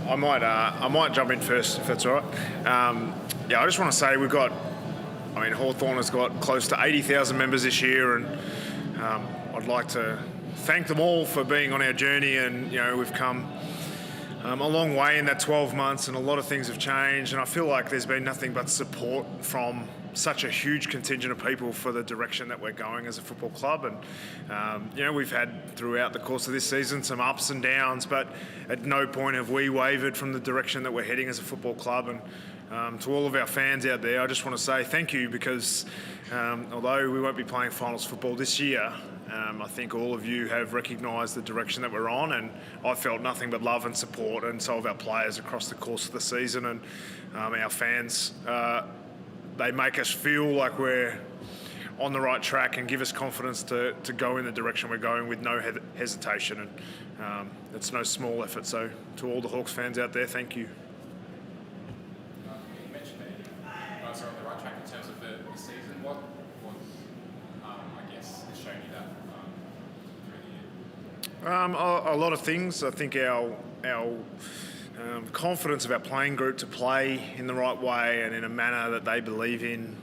I might jump in first if that's all right. I just want to say Hawthorn has got close to 80,000 members this year, and I'd like to thank them all for being on our journey. And we've come a long way in that 12 months, and a lot of things have changed. And I feel like there's been nothing but support from such a huge contingent of people for the direction that we're going as a football club. And we've had throughout the course of this season some ups and downs, but at no point have we wavered from the direction that we're heading as a football club. And to all of our fans out there, I just want to say thank you, because although we won't be playing finals football this year, I think all of you have recognised the direction that we're on, and I've felt nothing but love and support, and so have our players across the course of the season. And our fans, they make us feel like we're on the right track and give us confidence to go in the direction we're going with no hesitation. And it's no small effort. So to all the Hawks fans out there, thank you. You mentioned that you guys are on the right track in terms of the season. What I guess has shown you that through the year? A lot of things. I think our confidence of our playing group to play in the right way and in a manner that they believe in.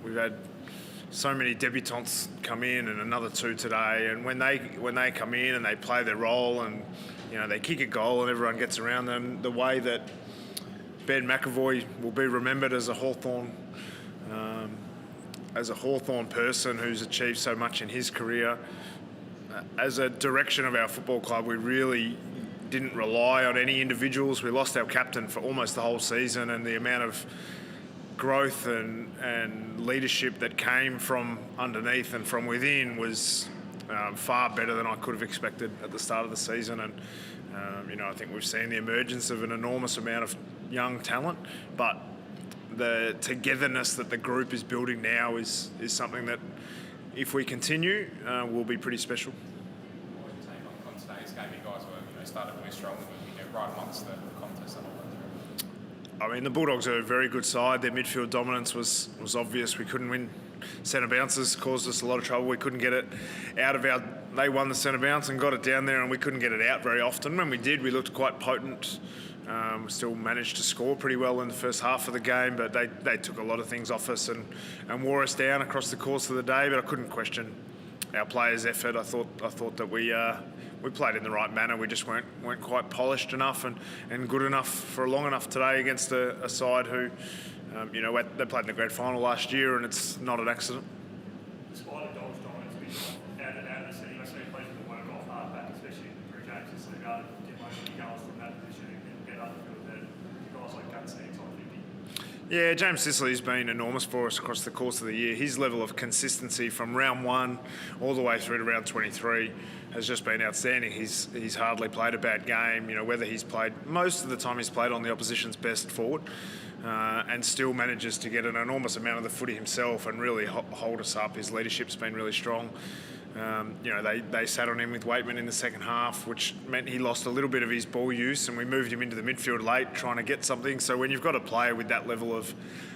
We've had so many debutants come in, and another two today. And when they come in and they play their role, and they kick a goal and everyone gets around them, the way that Ben McAvoy will be remembered as a Hawthorn person who's achieved so much in his career. As a direction of our football club, we really didn't rely on any individuals. We lost our captain for almost the whole season, and the amount of growth and leadership that came from underneath and from within was far better than I could have expected at the start of the season. And I think we've seen the emergence of an enormous amount of young talent, but the togetherness that the group is building now is something that, if we continue, will be pretty special. What was your take on today's game? You guys were started really strong, right amongst the contest and all that. The Bulldogs are a very good side. Their midfield dominance was obvious. We couldn't win. Centre bounces caused us a lot of trouble. We couldn't get it out of our... They won the centre bounce and got it down there, and we couldn't get it out very often. When we did, we looked quite potent. We still managed to score pretty well in the first half of the game, but they took a lot of things off us and wore us down across the course of the day. But I couldn't question our players' effort. I thought that we played in the right manner. We just weren't quite polished enough and good enough for long enough today against a side who, they played in the grand final last year, and it's not an accident. Despite the Dogs' dominance, we added out the city. I see players that work off hard back, especially through James this league, to get most of the goals from that position and get other field that guys like Gutsy, top 50. Yeah, James Sicily's been enormous for us across the course of the year. His level of consistency from round 1 all the way through to round 23 has just been outstanding. He's hardly played a bad game. Whether he's played, most of the time he's played on the opposition's best forward, and still manages to get an enormous amount of the footy himself and really hold us up. His leadership's been really strong. They sat on him with Waitman in the second half, which meant he lost a little bit of his ball use, and we moved him into the midfield late trying to get something. So when you've got a player with that level of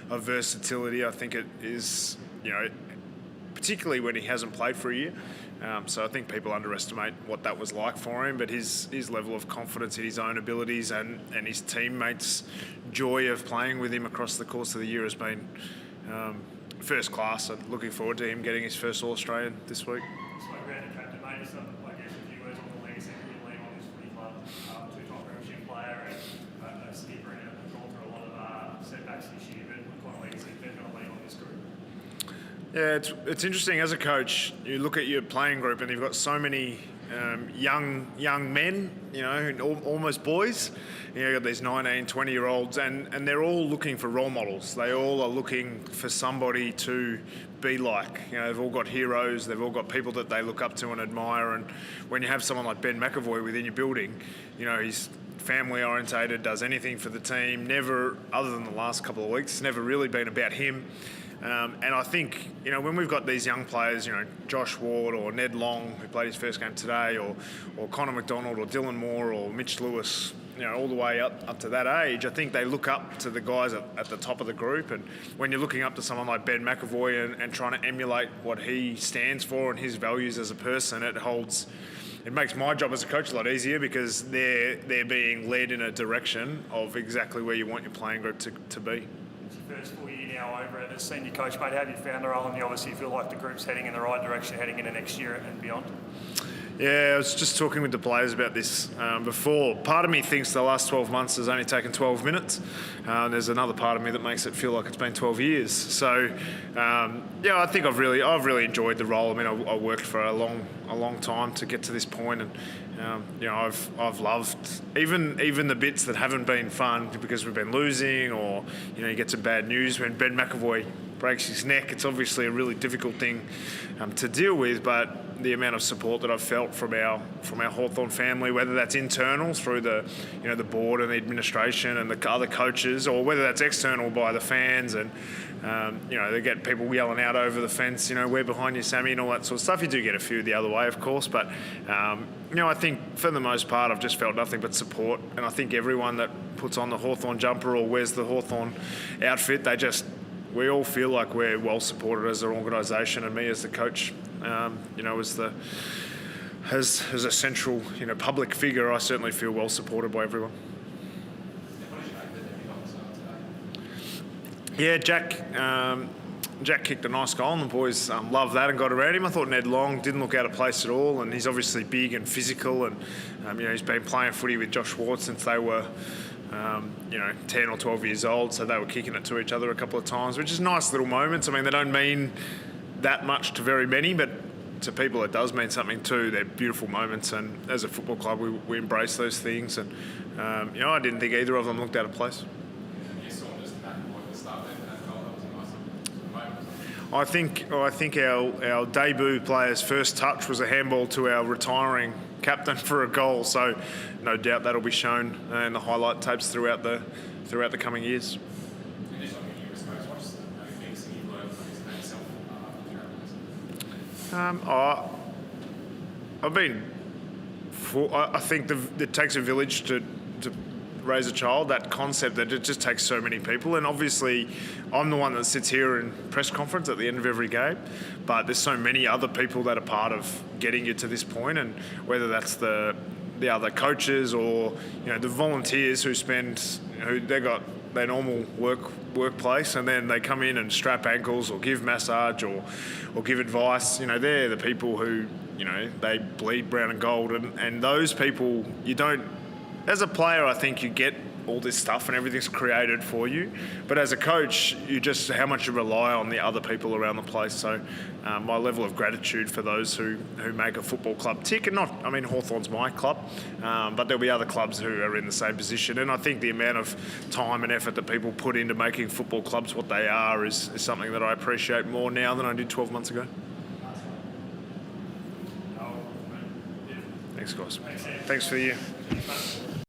versatility, I think it is, particularly when he hasn't played for a year. So I think people underestimate what that was like for him, but his level of confidence in his own abilities and his teammates' joy of playing with him across the course of the year has been first class. I'm looking forward to him getting his first All-Australian this week. Spoke about the captain, mate. Just, I guess, a few words on the legacy that you lean on this footy club. Two-time premiership player and a skipper, and have gone through a lot of setbacks this year, but what kind of legacy they're going to lean on this group? Yeah, it's interesting. As a coach, you look at your playing group and you've got so many young men, almost boys. You've got these 19, 20-year-olds, and they're all looking for role models. They all are looking for somebody to be like. They've all got heroes. They've all got people that they look up to and admire. And when you have someone like Ben McAvoy within your building, he's family orientated, does anything for the team. Never, other than the last couple of weeks, it's never really been about him. And I think, when we've got these young players, Josh Ward or Ned Long, who played his first game today, or Connor McDonald or Dylan Moore or Mitch Lewis, all the way up to that age, I think they look up to the guys at the top of the group. And when you're looking up to someone like Ben McAvoy and trying to emulate what he stands for and his values as a person, it holds it makes my job as a coach a lot easier because they're being led in a direction of exactly where you want your playing group to be. It's your first full year now over as senior coach, mate. How have you found the role? And you obviously feel like the group's heading in the right direction, heading into next year and beyond. Yeah, I was just talking with the players about this before. Part of me thinks the last 12 months has only taken 12 minutes. There's another part of me that makes it feel like it's been 12 years. So, yeah, I think I've really enjoyed the role. I mean, I worked for a long time to get to this point, and you know, I've loved even the bits that haven't been fun because we've been losing, or you know, you get some bad news when Ben McAvoy breaks his neck. It's obviously a really difficult thing to deal with, but the amount of support that I've felt from our Hawthorn family, whether that's internal through the board and the administration and the other coaches, or whether that's external by the fans, and you know, they get people yelling out over the fence, you know, we're behind you, Sammy, and all that sort of stuff. You do get a few the other way, of course, but you know, I think for the most part I've just felt nothing but support, and I think everyone that puts on the Hawthorn jumper or wears the Hawthorn outfit, we all feel like we're well supported as an organisation, and me as the coach, you know, as a central, you know, public figure, I certainly feel well supported by everyone. Yeah, Jack kicked a nice goal, and the boys loved that and got around him. I thought Ned Long didn't look out of place at all, and he's obviously big and physical, and you know, he's been playing footy with Josh Schwartz since they were you know, 10 or 12 years old, so they were kicking it to each other a couple of times, which is nice little moments. I mean, they don't mean that much to very many, but to people it does mean something too. They're beautiful moments, and as a football club we embrace those things, and you know, I didn't think either of them looked out of place. I think our debut player's first touch was a handball to our retiring captain for a goal, so no doubt that'll be shown in the highlight tapes throughout the coming years. I think it takes a village to raise a child. That concept that it just takes so many people, and obviously I'm the one that sits here in press conference at the end of every game, but there's so many other people that are part of getting you to this point, and whether that's the other coaches or, you know, the volunteers who they got their normal workplace, and then they come in and strap ankles or give massage or give advice. You know, they're the people who, you know, they bleed brown and gold, and those people, you don't, as a player, I think you get all this stuff and everything's created for you, but as a coach, you just, how much you rely on the other people around the place. So my level of gratitude for those who make a football club tick, and not, I mean, Hawthorn's my club, but there'll be other clubs who are in the same position, and I think the amount of time and effort that people put into making football clubs what they are is something that I appreciate more now than I did 12 months ago. Thanks, guys. Thanks for the year.